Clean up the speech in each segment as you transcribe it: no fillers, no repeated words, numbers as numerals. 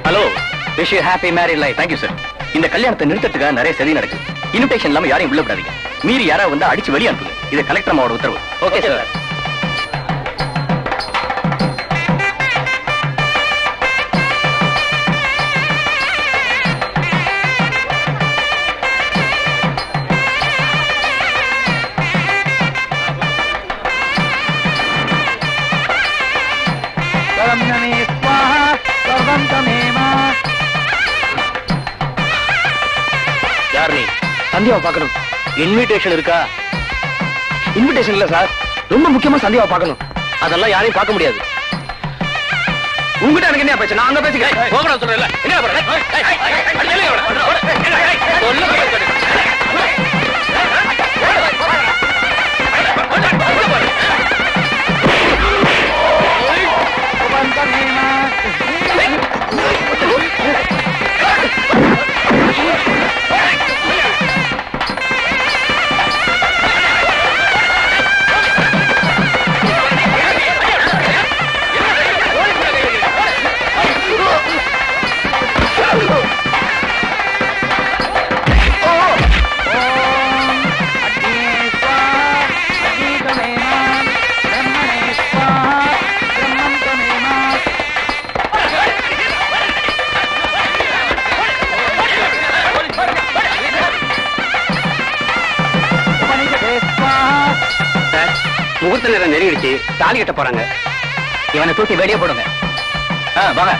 Hello, wish you happy married life. Thank you sir. இந்த கல்யாணத்தை நிறுத்தத்துக்காக நிறைய சதி நடக்குது. இன்விடேஷன் இல்லாம யாரையும் உள்ள விடாதீங்க. மீறி யாராவது வந்து அடிச்சு வெளியே அனுப்புங்க. இது கலெக்டர் அம்மாவோட உத்தரவு. Okay sir. யார் நீ? சந்தியாவை பார்க்கணும். இன்விடேஷன் இருக்கா? இன்விடேஷன் இல்ல சார், ரொம்ப முக்கியமா சந்தியாவை பார்க்கணும். அதெல்லாம் யாரையும் பார்க்க முடியாது. உங்ககிட்ட எனக்கு என்ன பேச்சு? நான் அங்க பேசிக்கிறேன். போகணும் சொல்றேன். என்ன முகூர்த்த நேரம் நெருங்கிடுச்சு. தாலி கட்ட போறாங்க. இவனை தூக்கி வெளியே போடுங்க. வாங்க.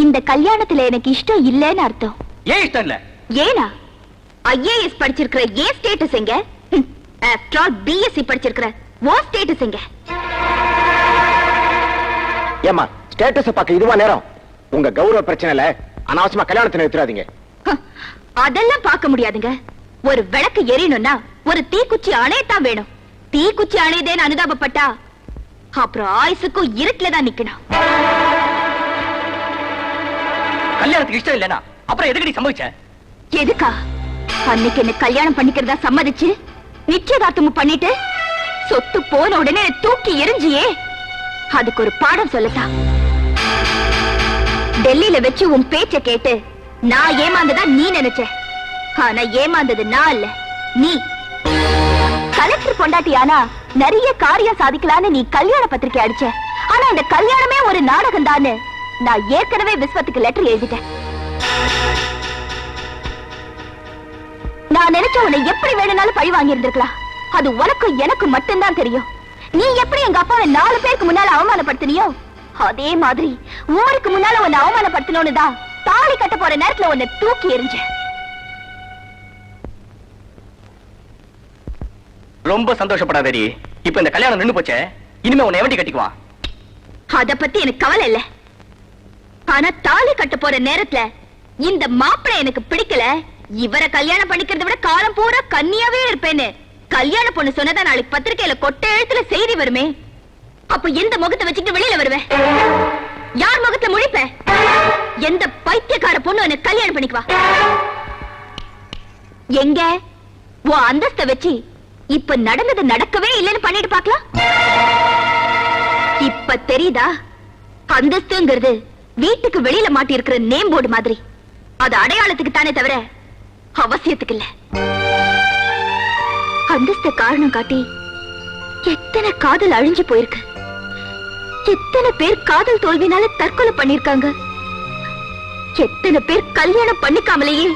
இந்த கல்யாணத்துல எனக்கு இஷ்டம் இல்லன்னு அர்த்தம். ஏன் இஷ்டம் இல்ல? ஏனா ஐஏஎஸ் படிச்சிருக்கிற ஏ ஸ்டேட்டஸ் எங்க? ஆஃப்டர் ஆல் பிஎஸ்சி படிச்சிருக்கிற ஓ ஸ்டேட்டஸ் எங்க? ஏமா ஸ்டேட்டஸ் பார்க்க இதுவா நேரம்? உங்க கௌரவ பிரச்சனைல அனாவசியமா கல்யாணத்தை நிறுத்தாதீங்க. அதெல்லாம் பார்க்க முடியாதுங்க. ஒரு விளக்கு எரியணும்னா ஒரு தீக்குச்சி அணையத்தான் வேணும். தீக்குச்சி அணையதேன்னு அனுதாபப்பட்டா அப்புறம் ஆயுசுக்கும் இருட்டுல தான் நிக்கணும். கல்யாணத்துக்கு இஷ்டம் இல்லனா அப்புறம் எதுக்கு நீ சம்பவிச்ச? எதுக்கா? அன்னைக்கு என்ன கல்யாணம் பண்ணிக்கிறதா சம்மதிச்சு நிச்சயதார்த்தமும் பண்ணிட்டு சொத்து போன உடனே தூக்கி எரிஞ்சியே, அதுக்கு ஒரு பாடம் சொல்லத்தான். டெல்லியில வச்சு உன் பேச்ச கேட்டு நான் ஏமாந்ததா நீ நினைச்ச. ஆனா ஏமாந்தது நான் இல்ல, நீ. கலெக்டர் பொண்டாட்டியானா நிறைய காரியம் சாதிக்கலான்னு நீ கல்யாண பத்திரிக்கை அடிச்ச. ஆனா இந்த கல்யாணமே ஒரு நாடகம் தான்னு நான் ஏற்கனவே விஸ்வத்துக்கு லெட்டர் எழுதிட்டேன். நான் நினைச்ச உன்னை எப்படி வேணும்னாலும் பழி வாங்கி இருந்திருக்கலாம். அது உனக்கும் எனக்கு மட்டும்தான் தெரியும். நீ எப்படி எங்க அப்பாவை 4 பேருக்கு முன்னால அவமானப்படுத்தினியோ அதே மாதிரி ஊருக்கு முன்னால உன்னை அவமானப்படுத்தணும்னு தான் தாலி கட்ட போற நேரத்துல உன்னை தூக்கி எறிஞ்ச. ரொம்ப சந்தோஷப்படாதடி. இப்ப இந்த கல்யாணம் நின்னு போச்சே, இனிமே உன்னை எவண்டி கட்டிக்குவான்? அத பத்தி எனக்கு கவலை இல்ல. ஆனா தாலி கட்ட போற நேரத்துல இந்த மாப்பிள்ளை எனக்கு பிடிக்கல, இவரை கல்யாணம் பண்ணிக்கிறத விட காலம் பூரா கன்னியாவே இருப்பேன்னு கல்யாண பொண்ணு சொன்னதா நாளைக்கு பத்திரிக்கையில கொட்டை எழுத்துல செய்தி வருமே. அப்ப எந்த முகத்தை வச்சுட்டு வெளியில வருவேன்? யார் முகத்துல முழிப்ப? எந்த பைத்தியக்கார பொண்ணு என்ன கல்யாணம் பண்ணிக்குவா? எங்க உன் அந்தஸ்தை வச்சு இப்ப நடந்தது நடக்கவே இல்லைன்னு பண்ணிட்டு பாக்கலாம். இப்ப தெரியுதா? அந்தஸ்துங்கிறது வீட்டுக்கு வெளியில மாட்டி இருக்கிற நேம் போர்டு மாதிரி. அது அடையாளத்துக்கு தானே தவிர அவசியத்துக்கு இல்ல. அந்தஸ்த காரணம் காட்டி எத்தனை காதல் அழிஞ்சு போயிருக்கு. எத்தனை பேர் காதல் தோல்வினால தற்கொலை பண்ணிருக்காங்க. எத்தனை பேர் கல்யாணம் பண்ணிக்காமலேயே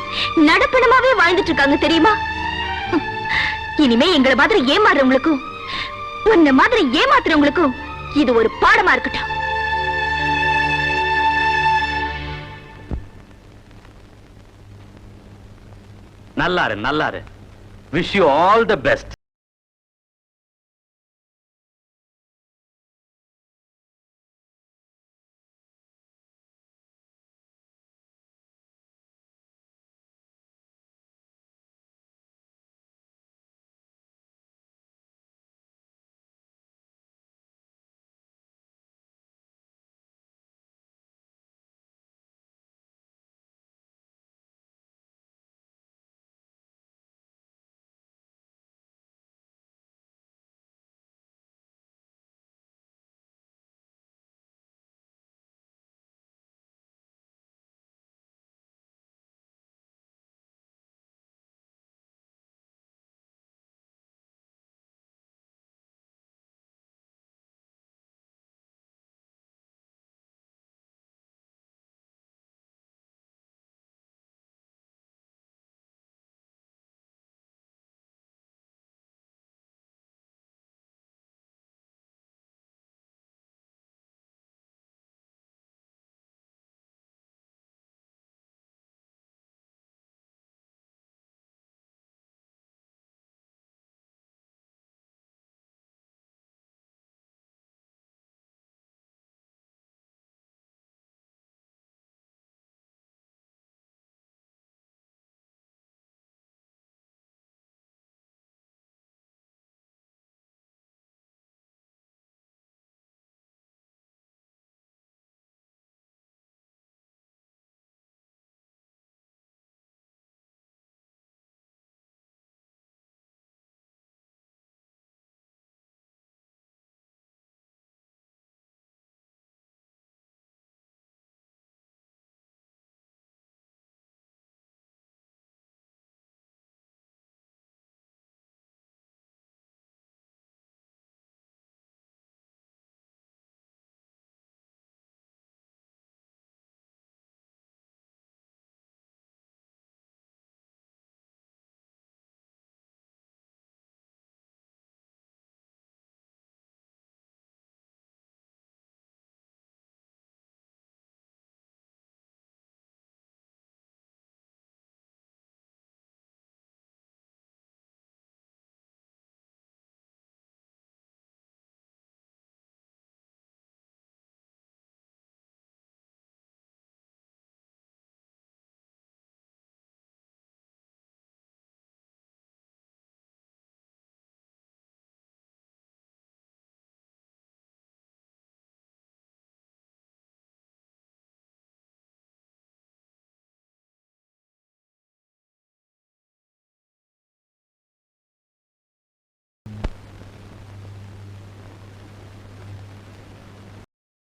நடப்பணமாவே வாழ்ந்துட்டு இருக்காங்க தெரியுமா? இனிமே எங்களை மாதிரி ஏமாறுறவங்களுக்கும் உன்ன மாதிரி ஏமாத்துறவங்களுக்கும் இது ஒரு பாடமா இருக்கட்டும். நல்லாரு நல்லாரு. Wish you all the best.